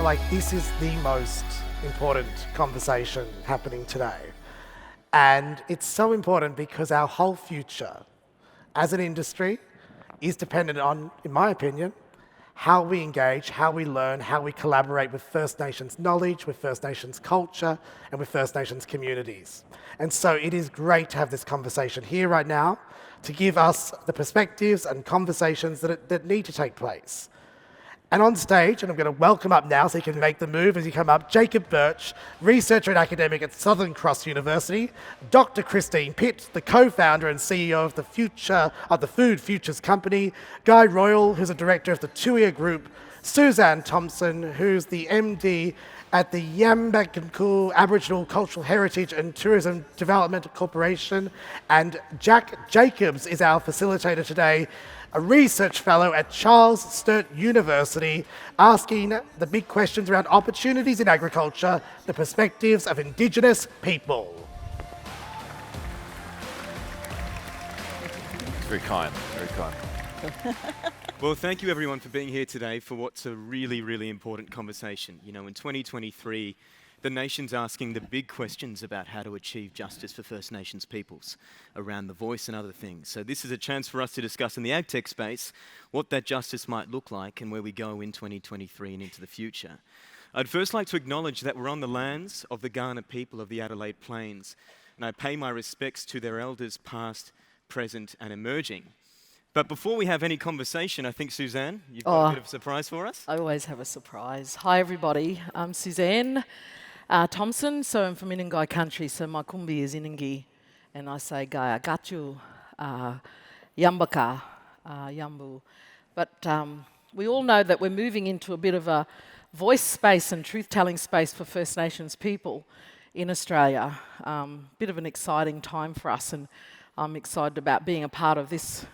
like this is the most important conversation happening today. And it's so important because our whole future as an industry is dependent on, in my opinion, how we engage, how we learn, how we collaborate with First Nations knowledge, with First Nations culture, and with First Nations communities. And so it is great to have this conversation here right now to give us the perspectives and conversations that need to take place. And on stage, and I'm going to welcome up now so he can make the move as you come up, Jacob Birch, researcher and academic at Southern Cross University, Dr. Christine Pitt, the co-founder and CEO of the Food Futures Company, Guy Royal, who's a director of the Tuia Group, Suzanne Thompson, who's the MD at the Yindyamarra Aboriginal Cultural Heritage and Tourism Development Corporation, and Jack Jacobs is our facilitator today, a research fellow at Charles Sturt University, asking the big questions around opportunities in agriculture, the perspectives of Indigenous people. Very kind, very kind. Well, thank you everyone for being here today for what's a really, really important conversation. You know, in 2023, the nation's asking the big questions about how to achieve justice for First Nations peoples around the voice and other things. So this is a chance for us to discuss in the agtech space what that justice might look like and where we go in 2023 and into the future. I'd first like to acknowledge that we're on the lands of the Kaurna people of the Adelaide Plains, and I pay my respects to their elders past, present and emerging. But before we have any conversation, I think, Suzanne, you've got a bit of a surprise for us? I always have a surprise. Hi everybody, I'm Suzanne Thompson, so I'm from Inangai country, so my kumbi is Inangi, and I say Gaya Gatu, Yambaka, Yambu. But we all know that we're moving into a bit of a voice space and truth-telling space for First Nations people in Australia. Bit of an exciting time for us, and I'm excited about being a part of this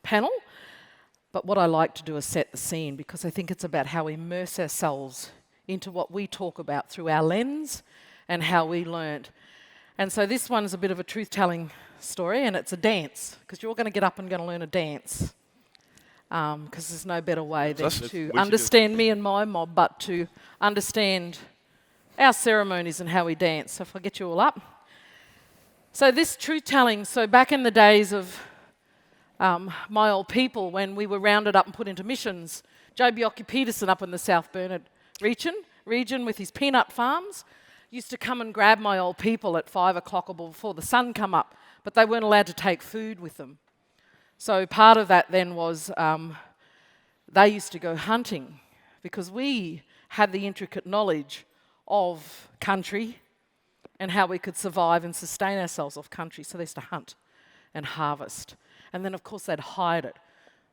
panel. But what I like to do is set the scene, because I think it's about how we immerse ourselves into what we talk about through our lens and how we learned. And so this one's a bit of a truth-telling story, and it's a dance, because you're all going to get up and going to learn a dance, because there's no better way than to understand me and my mob, but to understand our ceremonies and how we dance. So if I get you all up. So this truth-telling, so back in the days of my old people, when we were rounded up and put into missions, Joe Bjorky-Peterson up in the South Burnett region with his peanut farms used to come and grab my old people at 5 o'clock or before the sun come up, but they weren't allowed to take food with them. So part of that then was they used to go hunting, because we had the intricate knowledge of country and how we could survive and sustain ourselves off country. So they used to hunt and harvest. And then, of course, they'd hide it.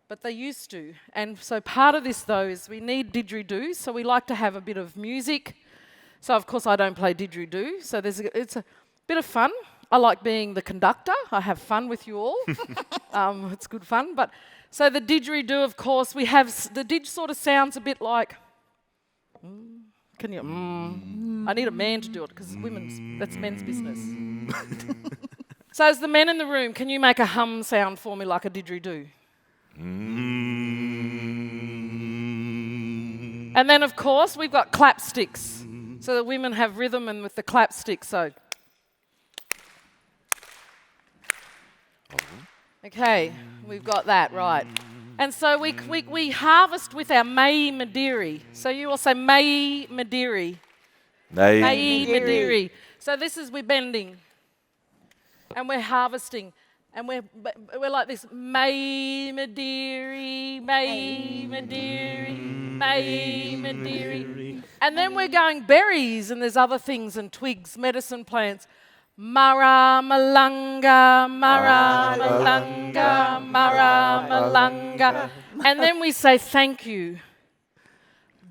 But they used to. And so part of this, though, is we need didgeridoo. So we like to have a bit of music. So, of course, I don't play didgeridoo. So it's a bit of fun. I like being the conductor. I have fun with you all. It's good fun. But so the didgeridoo, of course, we have... The didge sort of sounds a bit like... Can you... I need a man to do it, because that's men's business. So as the men in the room, can you make a hum sound for me like a didgeridoo? And then, of course, we've got clap sticks. So the women have rhythm, and with the clap sticks, so. Okay, we've got that, right. And so we harvest with our Mai Madiri. So you all say Mai Madiri. Mai Madiri. So this is, we're bending. And we're harvesting. And we're like this, Mai Madiri, Mai Madiri, Mai Madiri. And then we're going berries, and there's other things, and twigs, medicine plants. Mara Malanga, Mara Malanga, Mara Malanga. And then we say thank you.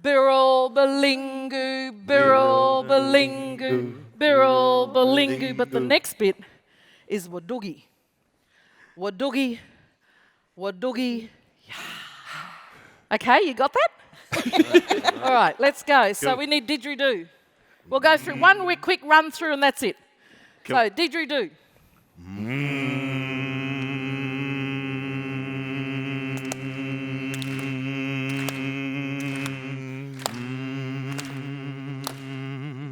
Birral Balingu, Birral Balingu, Birral Balingu. But the next bit is Wadugi. Wadugi, Wadugi. Okay, you got that? All right, let's go. So we need didgeridoo. We'll go through one quick run through, and that's it. Cool. So didgeridoo.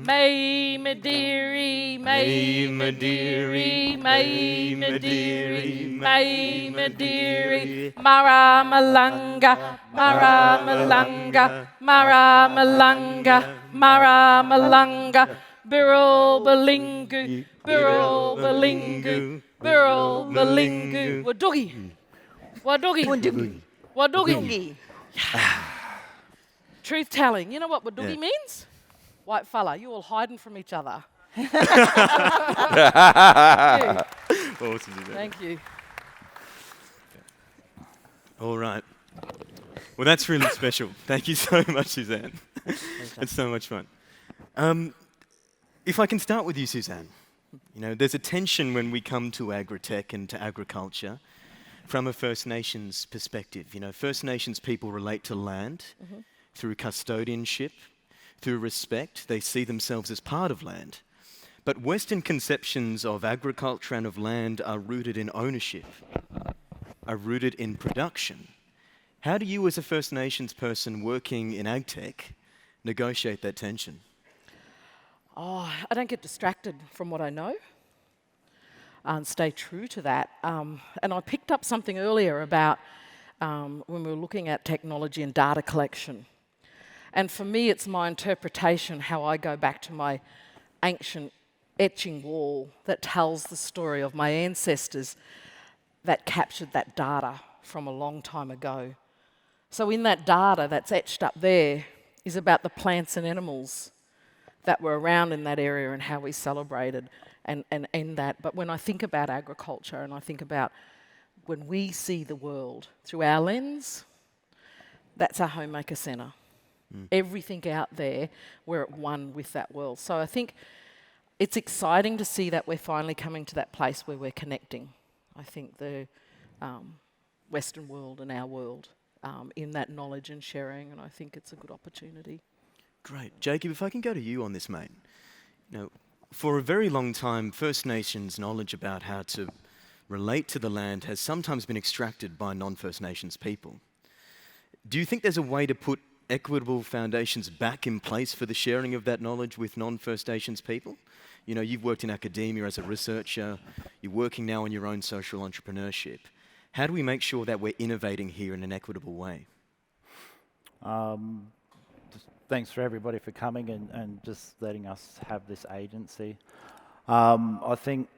May Madiri, May Madiri, May Madiri, May Madiri, Maramalanga, Maramalanga, Maramalanga, Maramalanga, Birul Balingu, Birul Balingu, Birul Balingu, Wadugi, Wadugi, Wadugi. Truth telling. You know what Wadugi means? White fella, you all hiding from each other. Awesome, Suzanne. Thank you. All right. Well, that's really special. Thank you so much, Suzanne. It's so much fun. If I can start with you, Suzanne. You know, there's a tension when we come to agri-tech and to agriculture from a First Nations perspective. You know, First Nations people relate to land through custodianship, through respect. They see themselves as part of land. But Western conceptions of agriculture and of land are rooted in ownership, are rooted in production. How do you, as a First Nations person working in agtech, negotiate that tension? Oh, I don't get distracted from what I know and stay true to that. And I picked up something earlier about when we were looking at technology and data collection. And for me, it's my interpretation, how I go back to my ancient etching wall that tells the story of my ancestors that captured that data from a long time ago. So in that data that's etched up there is about the plants and animals that were around in that area and how we celebrated and that. But when I think about agriculture and I think about when we see the world through our lens, that's our homemaker centre. Everything out there, we're at one with that world. So I think it's exciting to see that we're finally coming to that place where we're connecting. I think the Western world and our world in that knowledge and sharing, and I think it's a good opportunity. Great. Jacob, if I can go to you on this, mate. You know, for a very long time, First Nations knowledge about how to relate to the land has sometimes been extracted by non-First Nations people. Do you think there's a way to put equitable foundations back in place for the sharing of that knowledge with non-First Nations people? You know, you've worked in academia as a researcher, you're working now on your own social entrepreneurship. How do we make sure that we're innovating here in an equitable way? Thanks for everybody for coming and just letting us have this agency. I think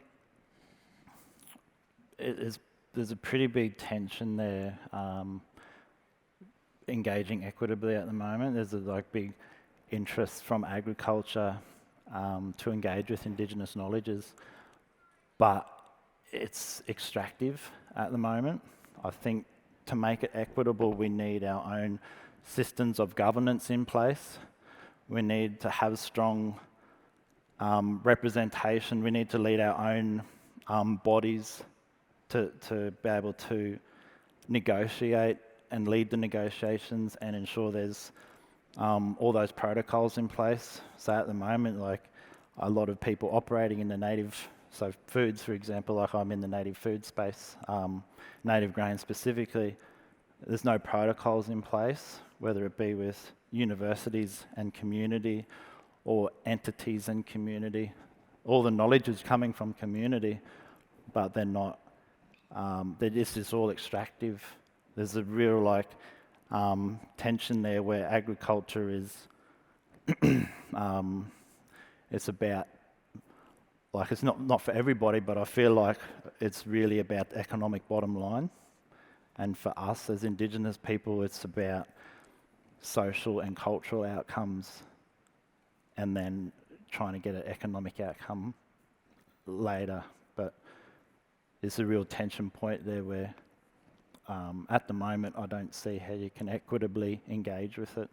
there's a pretty big tension there engaging equitably at the moment. There's a big interest from agriculture to engage with Indigenous knowledges, but it's extractive at the moment. I think to make it equitable, we need our own systems of governance in place. We need to have strong representation. We need to lead our own bodies to be able to negotiate and lead the negotiations and ensure there's all those protocols in place. So at the moment, like a lot of people operating in the native, so foods, for example, like I'm in the native food space, native grain specifically, there's no protocols in place, whether it be with universities and community or entities and community. All the knowledge is coming from community, but they're not, this is all extractive. There's a real tension there where agriculture is, it's about, it's not for everybody, but I feel like it's really about the economic bottom line. And for us as Indigenous people, it's about social and cultural outcomes and then trying to get an economic outcome later. But there's a real tension point there where at the moment I don't see how you can equitably engage with it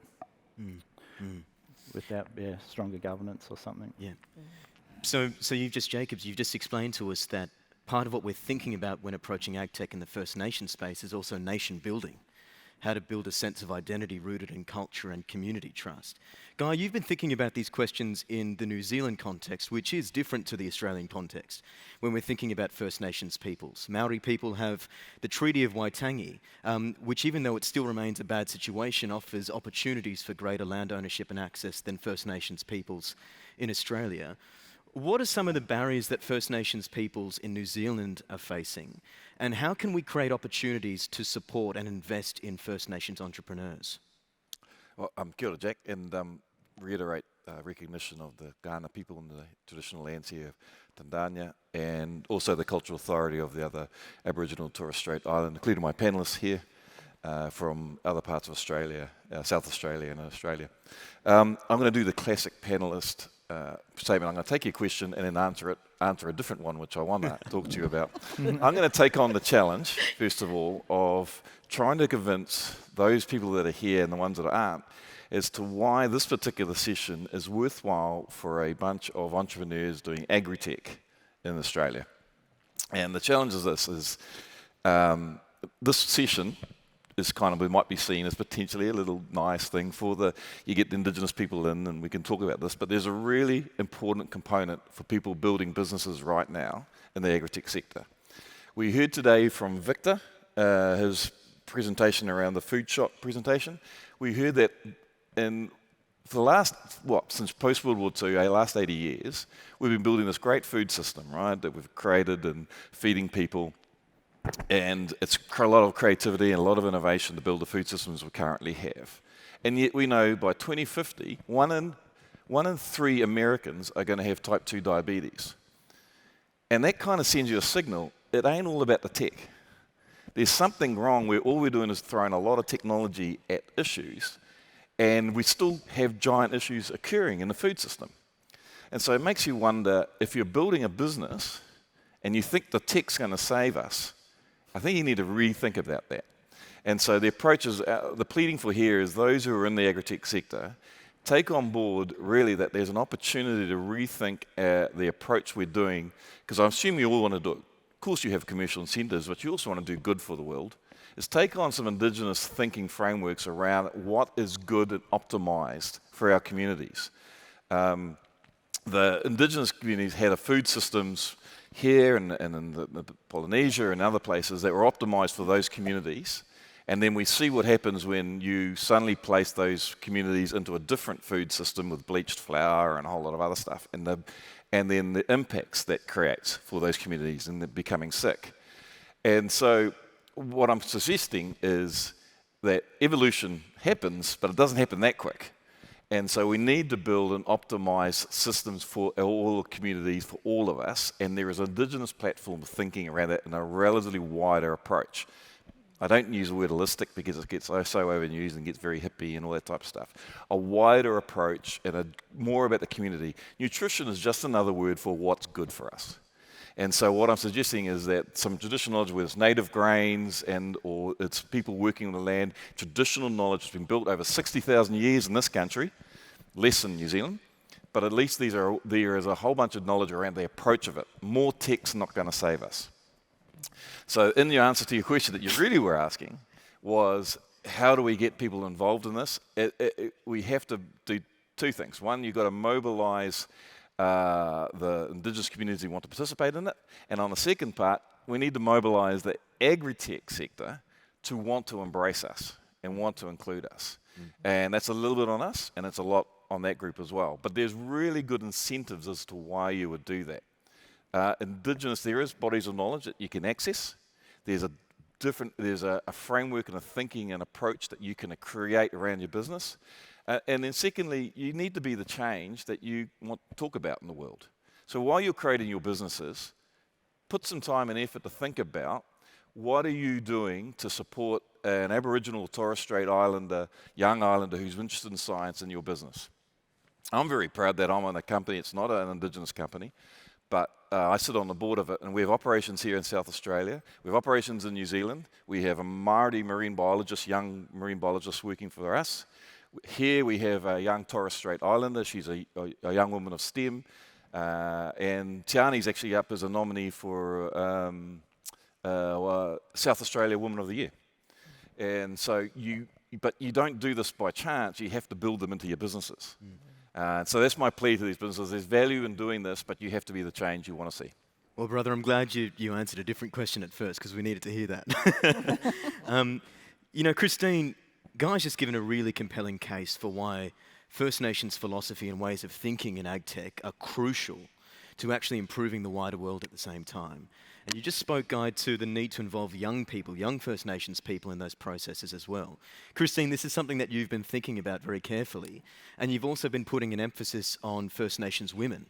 without stronger governance or something. Yeah. So you've just explained to us that part of what we're thinking about when approaching agtech in the First Nation space is also nation building. how to build a sense of identity rooted in culture and community trust. Guy, you've been thinking about these questions in the New Zealand context, which is different to the Australian context, when we're thinking about First Nations peoples. Maori people have the Treaty of Waitangi, which, even though it still remains a bad situation, offers opportunities for greater land ownership and access than First Nations peoples in Australia. What are some of the barriers that First Nations peoples in New Zealand are facing? And how can we create opportunities to support and invest in First Nations entrepreneurs? Well, kia ora, Jack, and reiterate recognition of the Kaurna people and the traditional lands here of Tandanya, and also the cultural authority of the other Aboriginal and Torres Strait Island, including my panellists here from other parts of Australia, South Australia and Australia. I'm going to do the classic panellist statement. I'm going to take your question and then answer a different one, which I want to talk to you about. I'm going to take on the challenge, first of all, of trying to convince those people that are here and the ones that aren't as to why this particular session is worthwhile for a bunch of entrepreneurs doing agri-tech in Australia. And the challenge is this session is kind of, it might be seen as potentially a little nice thing for you get the Indigenous people in and we can talk about this, but there's a really important component for people building businesses right now in the agri-tech sector. We heard today from Victor, his presentation around the food shop presentation. We heard that for the last, since post-World War II, last 80 years, we've been building this great food system, right, that we've created and feeding people. And it's a lot of creativity and a lot of innovation to build the food systems we currently have. And yet we know by 2050, one in 3 Americans are going to have type 2 diabetes. And that kind of sends you a signal, it ain't all about the tech. There's something wrong where all we're doing is throwing a lot of technology at issues, and we still have giant issues occurring in the food system. And so it makes you wonder, if you're building a business and you think the tech's going to save us, I think you need to rethink about that. And so the approach is, the pleading for here is those who are in the agri-tech sector take on board really that there's an opportunity to rethink the approach we're doing, because I assume you all want to do it. Of course you have commercial incentives, but you also want to do good for the world, is take on some Indigenous thinking frameworks around what is good and optimized for our communities. The Indigenous communities had a food systems here and in the Polynesia and other places that were optimized for those communities. And then we see what happens when you suddenly place those communities into a different food system with bleached flour and a whole lot of other stuff, and then the impacts that creates for those communities and they're becoming sick. And so what I'm suggesting is that evolution happens, but it doesn't happen that quick. And so we need to build and optimize systems for all communities, for all of us, and there is an Indigenous platform thinking around that in a relatively wider approach. I don't use the word holistic because it gets so overused and gets very hippie and all that type of stuff. A wider approach and more about the community. Nutrition is just another word for what's good for us. And so what I'm suggesting is that some traditional knowledge, whether it's native grains or it's people working on the land, traditional knowledge has been built over 60,000 years in this country, less in New Zealand, but at least there is a whole bunch of knowledge around the approach of it. More tech's not going to save us. So in your answer to your question that you really were asking was, how do we get people involved in this? We have to do 2 things. One, you've got to mobilize the Indigenous communities who want to participate in it. And on the second part, we need to mobilize the agri-tech sector to want to embrace us and want to include us. And that's a little bit on us, and it's a lot on that group as well. But there's really good incentives as to why you would do that. Indigenous, there is bodies of knowledge that you can access. There's a framework and a thinking and approach that you can create around your business. And then secondly, you need to be the change that you want to talk about in the world. So while you're creating your businesses, put some time and effort to think about what are you doing to support an Aboriginal Torres Strait Islander, young islander who's interested in science in your business. I'm very proud that I'm on a company, it's not an Indigenous company, but I sit on the board of it, and we have operations here in South Australia. We have operations in New Zealand. We have a Māori marine biologist, young marine biologist working for us. Here we have a young Torres Strait Islander. She's a young woman of STEM. And Tiani's actually up as a nominee for South Australia Woman of the Year. And so but you don't do this by chance, you have to build them into your businesses. So that's my plea to these businesses. There's value in doing this, but you have to be the change you want to see. Well, brother, I'm glad you answered a different question at first because we needed to hear that. Christine, Guy's just given a really compelling case for why First Nations philosophy and ways of thinking in ag tech are crucial to actually improving the wider world at the same time. And you just spoke, Guy, to the need to involve young people, young First Nations people in those processes as well. Christine, this is something that you've been thinking about very carefully, and you've also been putting an emphasis on First Nations women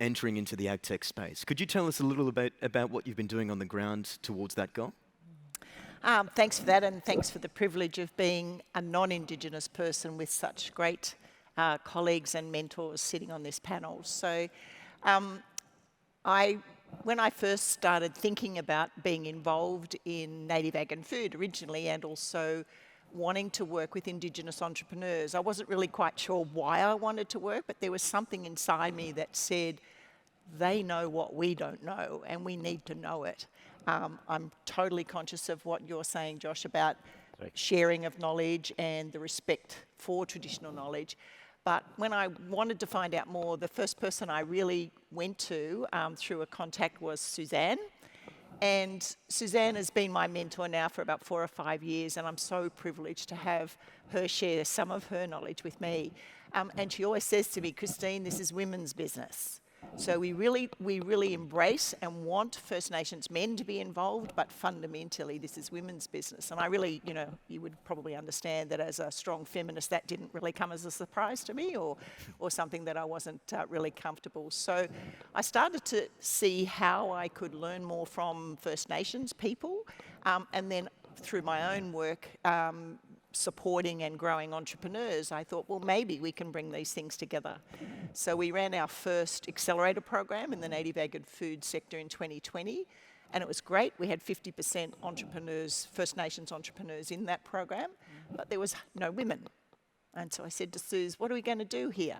entering into the ag tech space. Could you tell us a little bit about what you've been doing on the ground towards that goal? Thanks for that, and thanks for the privilege of being a non-Indigenous person with such great colleagues and mentors sitting on this panel. So when I first started thinking about being involved in native ag and food originally, and also wanting to work with Indigenous entrepreneurs, I wasn't really quite sure why I wanted to work, but there was something inside me that said, they know what we don't know, and we need to know it. I'm totally conscious of what you're saying, Josh, about sharing of knowledge and the respect for traditional knowledge. But when I wanted to find out more, the first person I really went to through a contact was Suzanne. And Suzanne has been my mentor now for about 4 or 5 years, and I'm so privileged to have her share some of her knowledge with me. And she always says to me, Christine, this is women's business. So we really embrace and want First Nations men to be involved, but fundamentally this is women's business. And I really, you would probably understand that as a strong feminist, that didn't really come as a surprise to me, or something that I wasn't really comfortable. So I started to see how I could learn more from First Nations people, and then through my own work, supporting and growing entrepreneurs, I thought, well, maybe we can bring these things together. So we ran our first accelerator program in the native ag and food sector in 2020, and it was great. We had 50% entrepreneurs, First Nations entrepreneurs in that program, but there was no women. And so I said to Suze, what are we going to do here?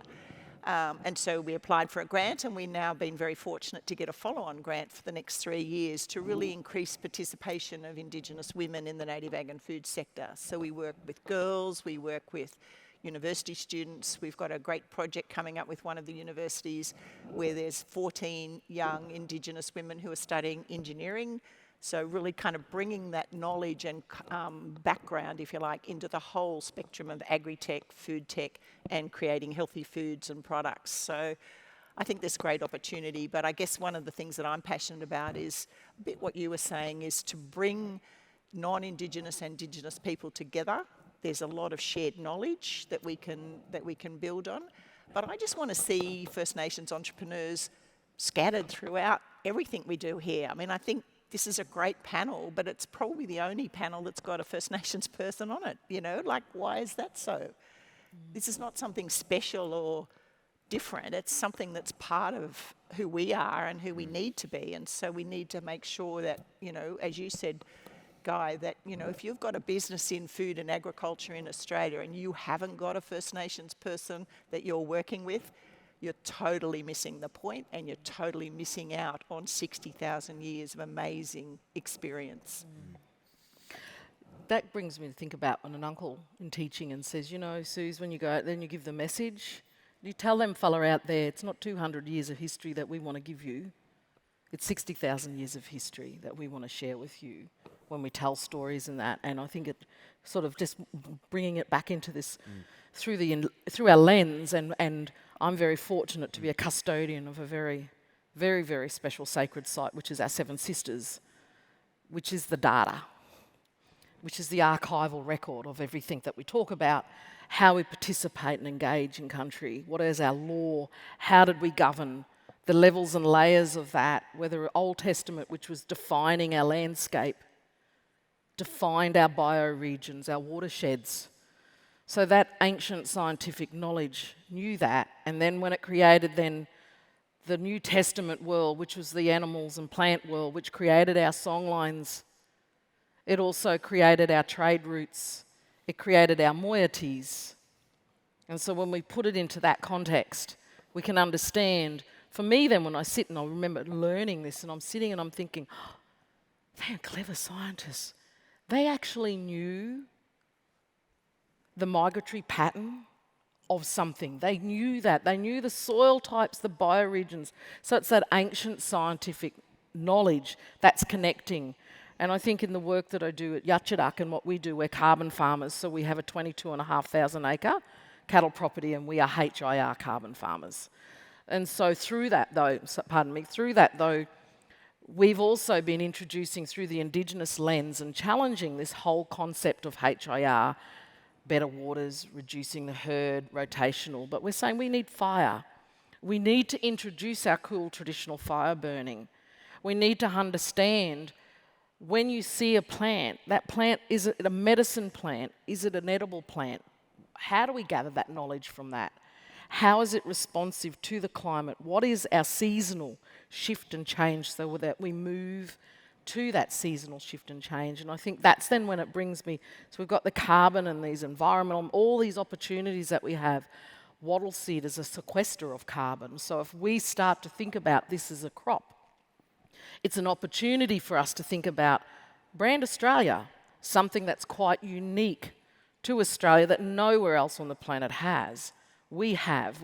And so we applied for a grant, and we've now been very fortunate to get a follow-on grant for the next 3 years to really increase participation of Indigenous women in the native ag and food sector. So we work with girls, we work with university students. We've got a great project coming up with one of the universities where there's 14 young Indigenous women who are studying engineering. So really kind of bringing that knowledge and background, if you like, into the whole spectrum of agri-tech, food tech, and creating healthy foods and products. So I think there's great opportunity, but I guess one of the things that I'm passionate about is a bit what you were saying, is to bring non-Indigenous and Indigenous people together. There's a lot of shared knowledge that we can build on, but I just want to see First Nations entrepreneurs scattered throughout everything we do here. I mean, I think this is a great panel, but it's probably the only panel that's got a First Nations person on it, like, why is that so? This is not something special or different. It's something that's part of who we are and who we need to be. And so we need to make sure that, as you said, Guy, that, if you've got a business in food and agriculture in Australia and you haven't got a First Nations person that you're working with, you're totally missing the point, and you're totally missing out on 60,000 years of amazing experience. That brings me to think about when an uncle in teaching and says, Suze, when you go out there and you give the message, you tell them fella out there, it's not 200 years of history that we want to give you. It's 60,000 years of history that we want to share with you when we tell stories and that. And I think it sort of just bringing it back into this through our lens, and I'm very fortunate to be a custodian of a very, very, very special sacred site, which is our Seven Sisters, which is the data, which is the archival record of everything that we talk about, how we participate and engage in country, what is our law, how did we govern, the levels and layers of that, whether Old Testament, which was defining our landscape, defined our bioregions, our watersheds. So that ancient scientific knowledge knew that, and then when it created then the New Testament world, which was the animals and plant world, which created our songlines, it also created our trade routes, it created our moieties. And so when we put it into that context, we can understand. For me then, when I sit and I remember learning this, and I'm sitting and I'm thinking, they are clever scientists. they actually knew the migratory pattern of something. They knew that. They knew the soil types, the bioregions. So it's that ancient scientific knowledge that's connecting. And I think in the work that I do at Yatchadak and what we do, we're carbon farmers. So we have a 22,500 acre cattle property and we are HIR carbon farmers. And so through that though, we've also been introducing through the Indigenous lens and challenging this whole concept of HIR, better waters, reducing the herd, rotational. But we're saying we need fire. We need to introduce our cool traditional fire burning. We need to understand when you see a plant, that plant, is it a medicine plant? Is it an edible plant? How do we gather that knowledge from that? How is it responsive to the climate? What is our seasonal shift and change so that we move to that seasonal shift and change? And I think that's then when it brings me, so we've got the carbon and these environmental, all these opportunities that we have. Wattle seed is a sequester of carbon. So if we start to think about this as a crop, it's an opportunity for us to think about Brand Australia, something that's quite unique to Australia that nowhere else on the planet has. We have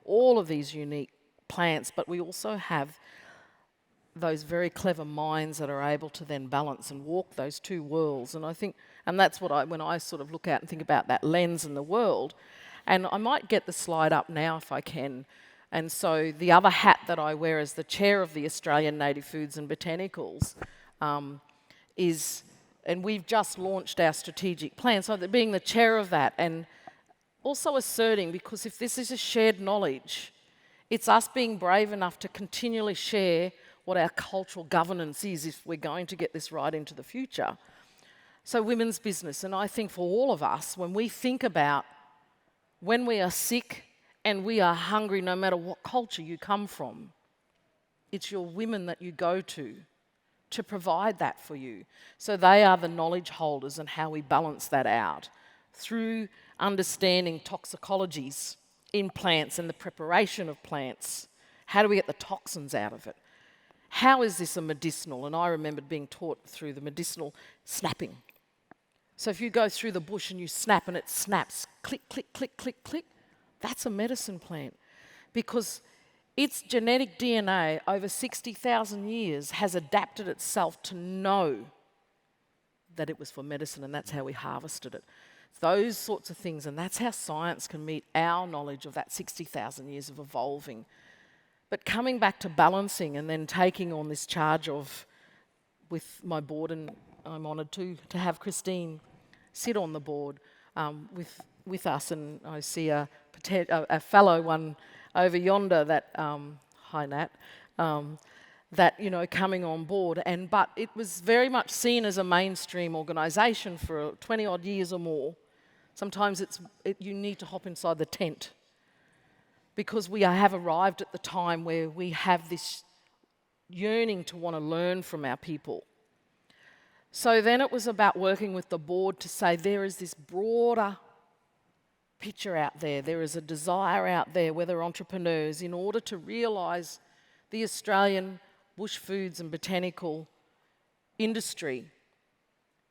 all of these unique plants, but we also have those very clever minds that are able to then balance and walk those two worlds. And I think, and that's what when I sort of look out and think about that lens in the world, and I might get the slide up now if I can. And so the other hat that I wear as the chair of the Australian Native Foods and Botanicals is, and we've just launched our strategic plan, so being the chair of that and also asserting, because if this is a shared knowledge, it's us being brave enough to continually share what our cultural governance is if we're going to get this right into the future. So women's business, and I think for all of us, when we think about when we are sick and we are hungry, no matter what culture you come from, it's your women that you go to provide that for you. So they are the knowledge holders and how we balance that out through understanding toxicologies in plants and the preparation of plants. How do we get the toxins out of it? How is this a medicinal? And I remembered being taught through the medicinal snapping. So if you go through the bush and you snap and it snaps, click, click, click, click, click, that's a medicine plant. Because its genetic DNA over 60,000 years has adapted itself to know that it was for medicine, and that's how we harvested it. Those sorts of things, and that's how science can meet our knowledge of that 60,000 years of evolving. But coming back to balancing and then taking on this charge of, with my board, and I'm honoured to have Christine sit on the board with us, and I see a fellow one over yonder that, hi Nat, that, you know, coming on board. But it was very much seen as a mainstream organisation for 20 odd years or more. Sometimes you need to hop inside the tent because we have arrived at the time where we have this yearning to want to learn from our people. So then it was about working with the board to say there is this broader picture out there. There is a desire out there, whether entrepreneurs, in order to realise the Australian bush foods and botanical industry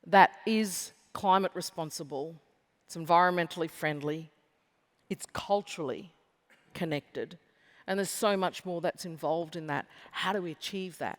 that is climate responsible, it's environmentally friendly, it's culturally connected, and there's so much more that's involved in that. How do we achieve that?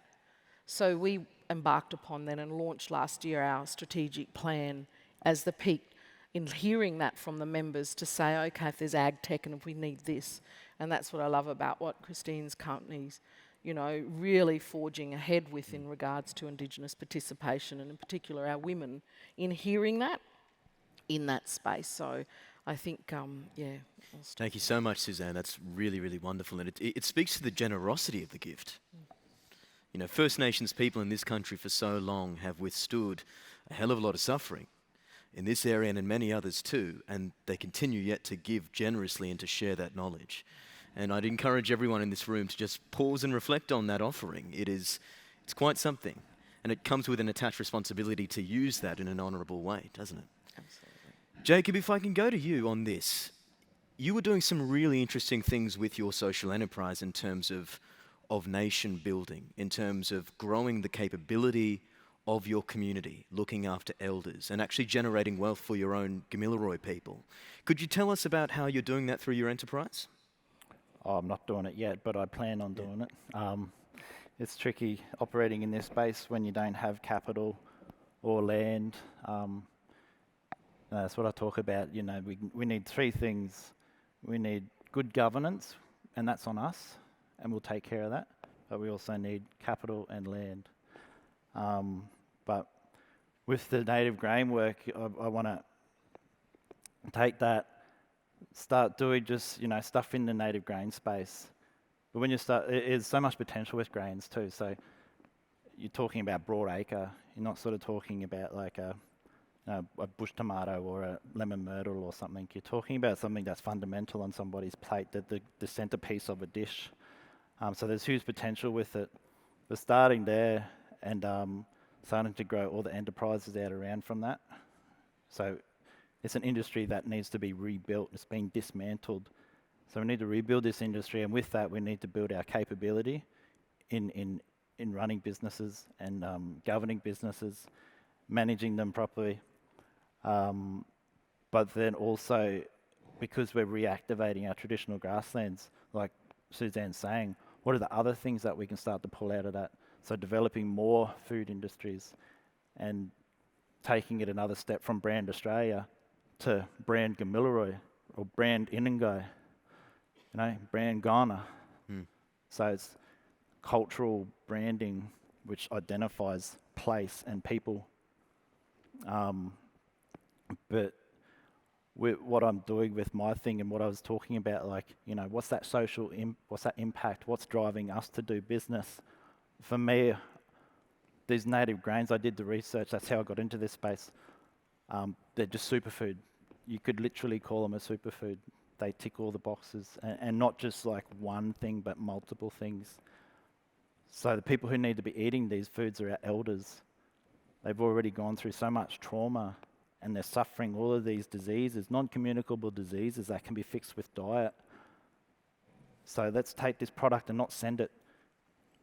So we embarked upon then and launched last year our strategic plan as the peak in hearing that from the members to say, okay, if there's ag tech and if we need this. And that's what I love about what Christine's company's, you know, really forging ahead with in regards to Indigenous participation, and in particular our women, in hearing that in that space. So I think, yeah. Thank you so much, Suzanne. That's really, really wonderful. And it speaks to the generosity of the gift. You know, First Nations people in this country for so long have withstood a hell of a lot of suffering in this area and in many others too, and they continue yet to give generously and to share that knowledge. And I'd encourage everyone in this room to just pause and reflect on that offering. It's quite something, and it comes with an attached responsibility to use that in an honourable way, doesn't it? Absolutely. Jacob, if I can go to you on this, you were doing some really interesting things with your social enterprise in terms of nation building, in terms of growing the capability of your community, looking after elders and actually generating wealth for your own Gamilaroi people. Could you tell us about how you're doing that through your enterprise? Oh, I'm not doing it yet, but I plan on doing it. It's tricky operating in this space when you don't have capital or land. That's what I talk about. You know, we need three things. We need good governance, and that's on us, and we'll take care of that. But we also need capital and land. But with the native grain work, I want to take that, start doing just, you know, stuff in the native grain space. But when you start, there's so much potential with grains too. So you're talking about broad acre. You're not sort of talking about like a bush tomato or a lemon myrtle or something. You're talking about something that's fundamental on somebody's plate, the centerpiece of a dish. So there's huge potential with it. We're starting there and starting to grow all the enterprises out around from that. So it's an industry that needs to be rebuilt. It's been dismantled. So we need to rebuild this industry, and with that we need to build our capability in running businesses and governing businesses, managing them properly. But then also, because we're reactivating our traditional grasslands, like Suzanne's saying, what are the other things that we can start to pull out of that? So developing more food industries and taking it another step from brand Australia to brand Gamilaroi or brand Inango, you know, brand Ghana. So it's cultural branding which identifies place and people. But what I'm doing with my thing and what I was talking about, like, you know, what's that social, what's that impact? What's driving us to do business? For me, these native grains, I did the research, that's how I got into this space. They're just superfood. You could literally call them a superfood. They tick all the boxes, and not just like one thing, but multiple things. So the people who need to be eating these foods are our elders. They've already gone through so much trauma, and they're suffering all of these diseases, non-communicable diseases that can be fixed with diet. So let's take this product and not send it.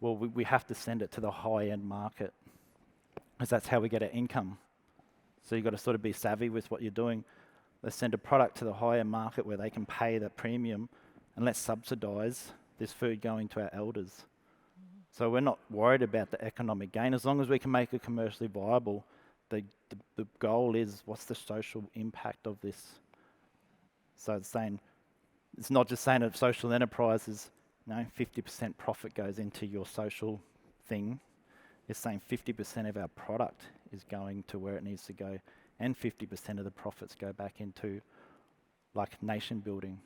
Well, we have to send it to the high-end market, because that's how we get our income. So you've got to sort of be savvy with what you're doing. Let's send a product to the higher market where they can pay the premium, and let's subsidise this food going to our elders. So we're not worried about the economic gain. As long as we can make it commercially viable, the goal is, what's the social impact of this? So it's not just saying that social enterprises, 50% profit goes into your social thing. It's saying 50% of our product is going to where it needs to go, and 50% of the profits go back into like nation building.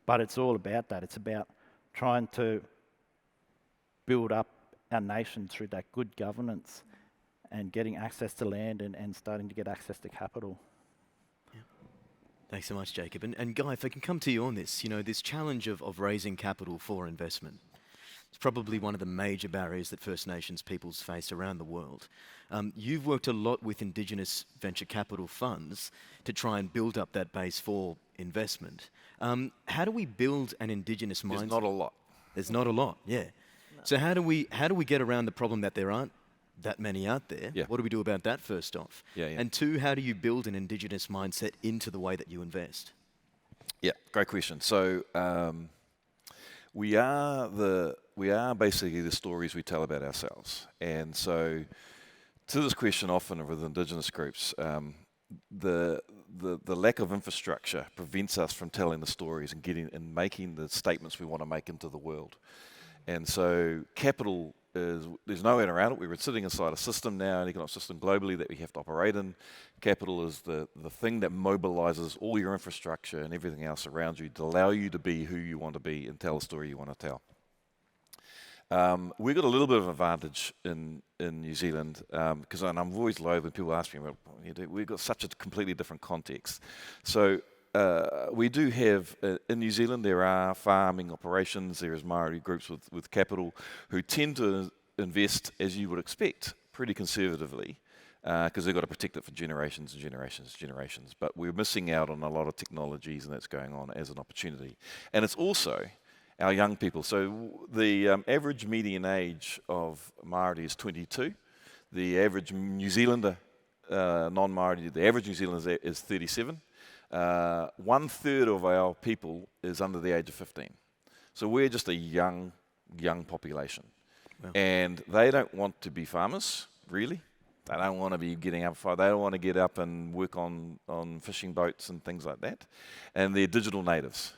But it's all about that. It's about trying to build up our nation through that good governance and getting access to land and starting to get access to capital. Yeah. Thanks so much, Jacob. And Guy, if I can come to you on this, you know, this challenge of raising capital for investment, it's probably one of the major barriers that First Nations peoples face around the world. You've worked a lot with Indigenous venture capital funds to try and build up that base for investment. How do we build an Indigenous mindset? There's not a lot. There's not a lot, yeah. No. So how do we get around the problem that there aren't that many out there? Yeah. What do we do about that, first off? Yeah. And two, how do you build an Indigenous mindset into the way that you invest? Yeah, great question. So we are basically the stories we tell about ourselves. And so to this question often with Indigenous groups, the lack of infrastructure prevents us from telling the stories and making the statements we want to make into the world. And so capital there's no way around it. We're sitting inside a system now, an economic system globally that we have to operate in. Capital is the thing that mobilizes all your infrastructure and everything else around you to allow you to be who you want to be and tell the story you want to tell. We've got a little bit of advantage in New Zealand because I'm always loath when people ask me, well, we've got such a completely different context. So we do have, in New Zealand, there are farming operations, there is Māori groups with capital who tend to invest, as you would expect, pretty conservatively because they've got to protect it for generations and generations and generations. But we're missing out on a lot of technologies, and that's going on as an opportunity. And it's also our young people. So the average median age of Māori is 22. The average New Zealander, non-Māori, the average New Zealander is 37. 1/3 of our people is under the age of 15. So we're just a young population. Wow. And they don't want to be farmers, really. They don't want to be getting up, they don't want to get up and work on fishing boats and things like that. And they're digital natives.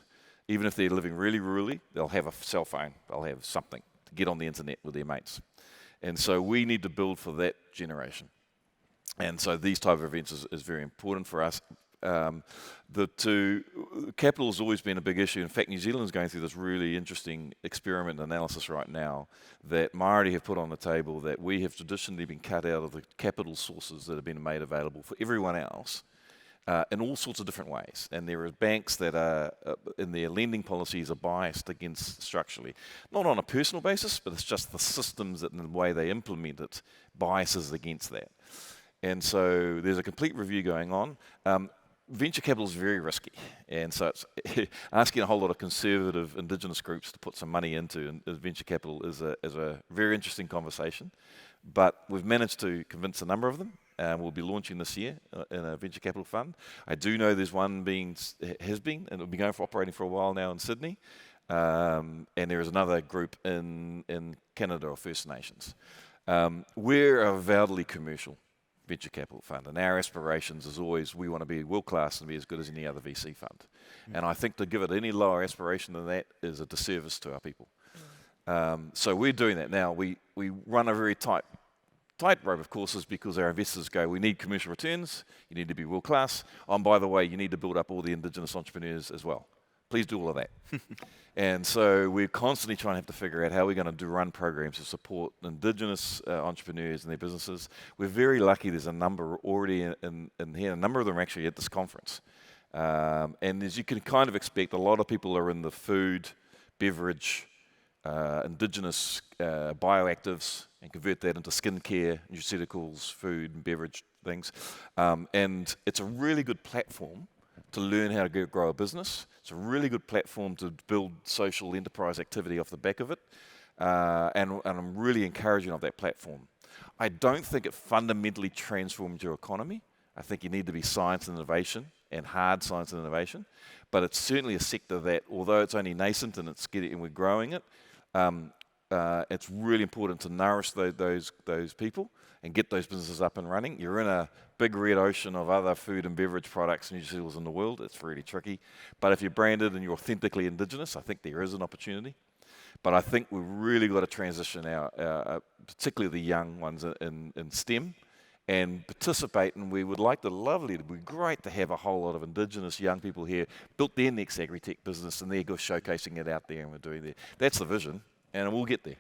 Even if they're living really rurally, they'll have a cell phone, they'll have something to get on the internet with their mates. And so we need to build for that generation. And so these type of events is very important for us. Capital has always been a big issue. In fact, New Zealand's going through this really interesting experiment analysis right now that Māori have put on the table, that we have traditionally been cut out of the capital sources that have been made available for everyone else in all sorts of different ways. And there are banks that are, in their lending policies, are biased against structurally. Not on a personal basis, but it's just the systems and the way they implement it biases against that. And so there's a complete review going on. Venture capital is very risky, and so it's asking a whole lot of conservative Indigenous groups to put some money into venture capital is a very interesting conversation. But we've managed to convince a number of them. We'll be launching this year in a venture capital fund. I do know there's one has been, and it'll be operating for a while now in Sydney. And there is another group in Canada or First Nations. We're avowedly commercial venture capital fund, and our aspirations is always we want to be world class and be as good as any other VC fund. And I think to give it any lower aspiration than that is a disservice to our people. So we're doing that now. We run a very tightrope, of course, is because our investors go, we need commercial returns, you need to be world class. And by the way, you need to build up all the Indigenous entrepreneurs as well. Please do all of that. And so we're constantly trying to have to figure out how we're going to run programs to support Indigenous entrepreneurs and their businesses. We're very lucky there's a number already in here. A number of them are actually at this conference. And as you can kind of expect, a lot of people are in the food, beverage, Indigenous bioactives, and convert that into skincare, nutraceuticals, food and beverage things. And it's a really good platform to learn how to grow a business. It's a really good platform to build social enterprise activity off the back of it. And I'm really encouraging of that platform. I don't think it fundamentally transforms your economy. I think you need to be science and innovation, and hard science and innovation. But it's certainly a sector that, although it's only nascent and we're growing it, it's really important to nourish those people and get those businesses up and running. You're in a big red ocean of other food and beverage products and nutraceuticals in the world. It's really tricky. But if you're branded and you're authentically Indigenous, I think there is an opportunity. But I think we've really got to transition our particularly the young ones in STEM and participate. And we would like it would be great to have a whole lot of Indigenous young people here, built their next agri-tech business, and they're showcasing it out there, and we're doing that. That's the vision, and we'll get there.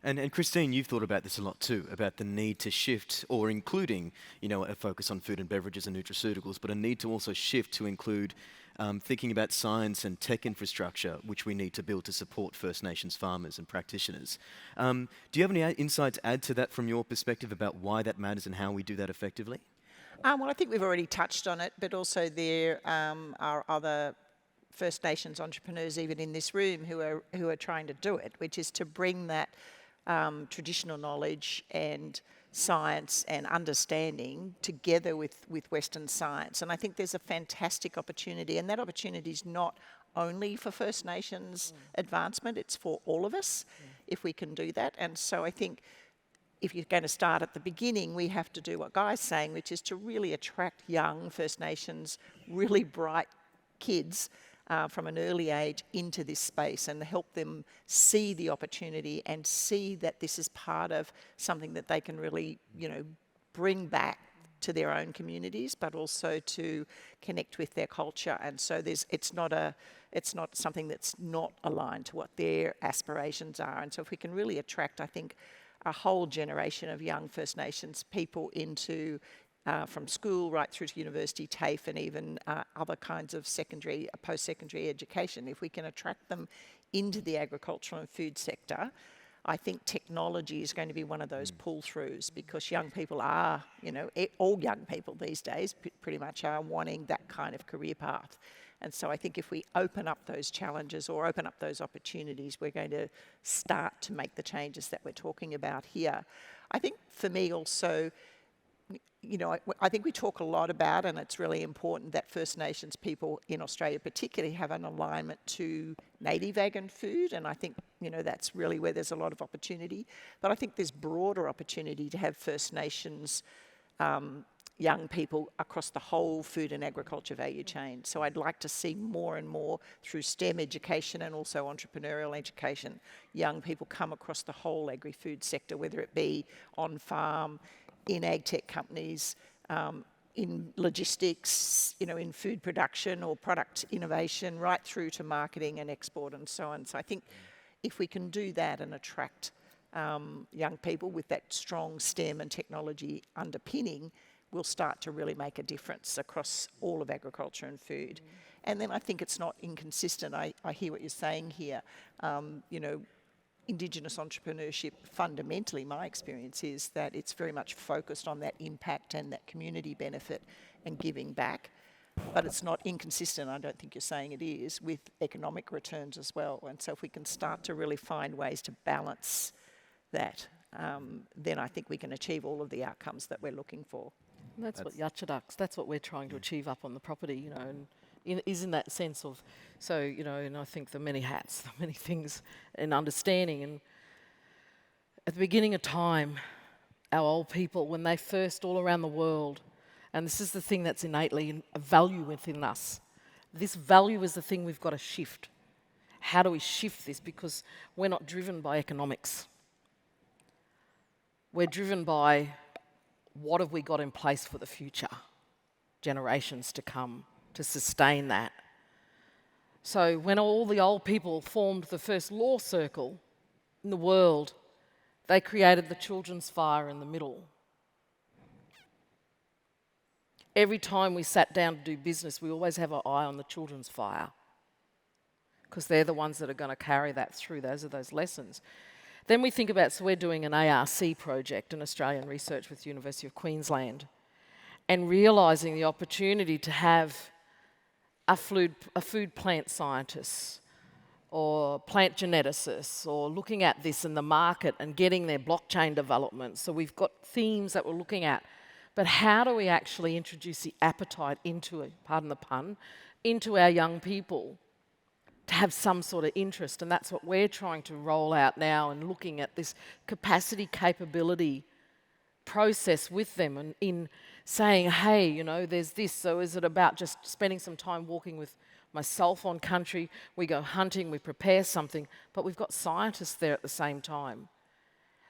And Christine, you've thought about this a lot too, about the need to shift, or including, a focus on food and beverages and nutraceuticals, but a need to also shift to include thinking about science and tech infrastructure, which we need to build to support First Nations farmers and practitioners. Do you have any insights to add to that from your perspective about why that matters and how we do that effectively? Well, I think we've already touched on it, but also there are other First Nations entrepreneurs, even in this room, who are trying to do it, which is to bring that traditional knowledge and science and understanding together with Western science. And I think there's a fantastic opportunity, and that opportunity is not only for First Nations advancement, it's for all of us if we can do that. And so I think if you're going to start at the beginning, we have to do what Guy's saying, which is to really attract young First Nations, really bright kids from an early age into this space, and help them see the opportunity and see that this is part of something that they can really, bring back to their own communities, but also to connect with their culture. And so it's not something that's not aligned to what their aspirations are. And so if we can really attract, I think, a whole generation of young First Nations people into from school right through to university, TAFE, and even other kinds of secondary, post-secondary education. If we can attract them into the agricultural and food sector, I think technology is going to be one of those pull-throughs, because young people are, all young people these days pretty much are wanting that kind of career path. And so I think if we open up those challenges or open up those opportunities, we're going to start to make the changes that we're talking about here. I think for me also, you know, I think we talk a lot about, and it's really important that First Nations people in Australia particularly have an alignment to native ag and food, and I think, you know, that's really where there's a lot of opportunity. But I think there's broader opportunity to have First Nations young people across the whole food and agriculture value chain. So I'd like to see more and more through STEM education and also entrepreneurial education, young people come across the whole agri-food sector, whether it be on farm, in ag tech companies, in logistics, you know, in food production or product innovation, right through to marketing and export and so on. So I think if we can do that and attract young people with that strong STEM and technology underpinning, we'll start to really make a difference across all of agriculture and food. And then I think it's not inconsistent. I hear what you're saying here. You know, Indigenous entrepreneurship, fundamentally, my experience is that it's very much focused on that impact and that community benefit and giving back. But it's not inconsistent, I don't think you're saying it is, with economic returns as well. And so if we can start to really find ways to balance that, then I think we can achieve all of the outcomes that we're looking for. And that's what Yatchadaks, that's what we're trying to achieve up on the property, you know, and is in that sense of, so, you know, and I think the many hats, the many things and understanding. And at the beginning of time, our old people, when they first all around the world, and this is the thing that's innately a value within us, this value is the thing we've got to shift. How do we shift this? Because we're not driven by economics. We're driven by what have we got in place for the future, generations to come, to sustain that. So when all the old people formed the first law circle in the world, they created the children's fire in the middle. Every time we sat down to do business, we always have our eye on the children's fire, because they're the ones that are going to carry that through. Those are those lessons. Then we think about, so we're doing an ARC project, an Australian research with the University of Queensland, and realising the opportunity to have a food plant scientist or plant geneticists, or looking at this in the market and getting their blockchain development. So we've got themes that we're looking at. But how do we actually introduce the appetite into, pardon the pun, into our young people to have some sort of interest? And that's what we're trying to roll out now, and looking at this capacity capability process with them, and in saying, hey, you know, there's this, so is it about just spending some time walking with myself on country? We go hunting, we prepare something, but we've got scientists there at the same time.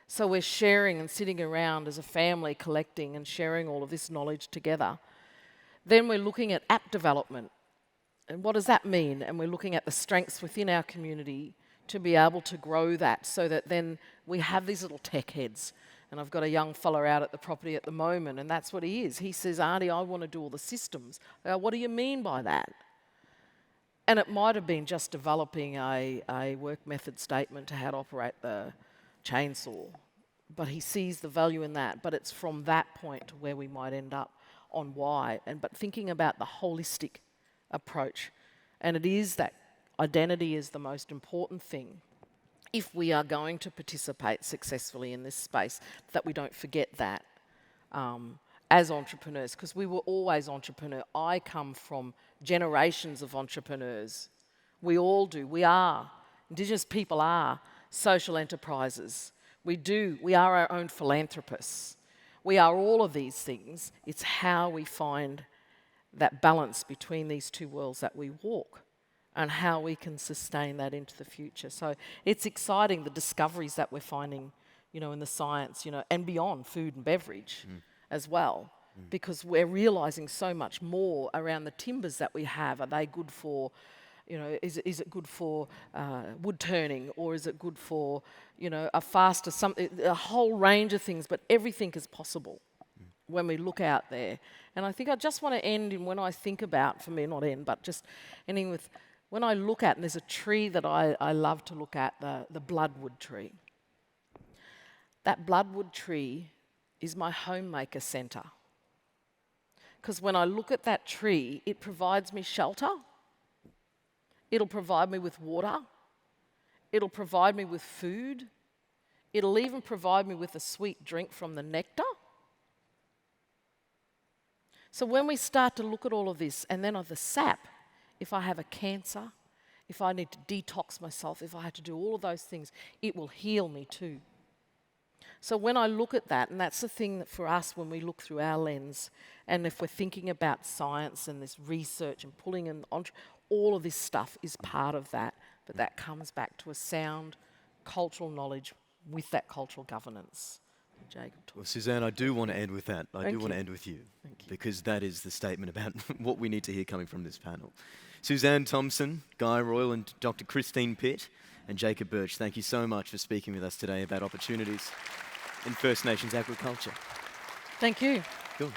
So we're sharing and sitting around as a family, collecting and sharing all of this knowledge together. Then we're looking at app development. And what does that mean? And we're looking at the strengths within our community to be able to grow that, so that then we have these little tech heads. And I've got a young fella out at the property at the moment, and that's what he is. He says, Auntie, I want to do all the systems. What do you mean by that? And it might have been just developing a work method statement to how to operate the chainsaw. But he sees the value in that. But it's from that point to where we might end up on why. But thinking about the holistic approach. And it is that identity is the most important thing, if we are going to participate successfully in this space, that we don't forget that as entrepreneurs, because we were always entrepreneur. I come from generations of entrepreneurs. We all do. We are. Indigenous people are social enterprises. We are our own philanthropists. We are all of these things. It's how we find that balance between these two worlds that we walk, and how we can sustain that into the future. So it's exciting, the discoveries that we're finding, you know, in the science, you know, and beyond food and beverage as well, because we're realising so much more around the timbers that we have. Are they good for, you know, is it good for wood turning, or is it good for, you know, a whole range of things, but everything is possible when we look out there. And I think I just want to end in, when I think about, for me, not end, but just ending with, when I look at, and there's a tree that I love to look at, the bloodwood tree. That bloodwood tree is my homemaker centre. Because when I look at that tree, it provides me shelter, It'll provide me with water. It'll provide me with food. It'll even provide me with a sweet drink from the nectar. So when we start to look at all of this, and then of the sap, if I have a cancer, if I need to detox myself, if I had to do all of those things, it will heal me too. So when I look at that, and that's the thing that for us when we look through our lens, and if we're thinking about science and this research and pulling in, all of this stuff is part of that, but that comes back to a sound cultural knowledge with that cultural governance. Jacob. Well, Suzanne, I do want to end with that. I do want to end with you. Thank you. Because that is the statement about what we need to hear coming from this panel. Suzanne Thompson, Guy Royal and Dr. Christine Pitt and Jacob Birch, thank you so much for speaking with us today about opportunities in First Nations agriculture. Thank you. Cool.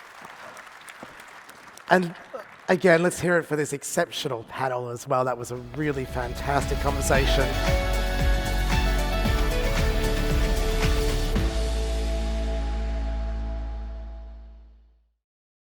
And again, let's hear it for this exceptional panel as well. That was a really fantastic conversation.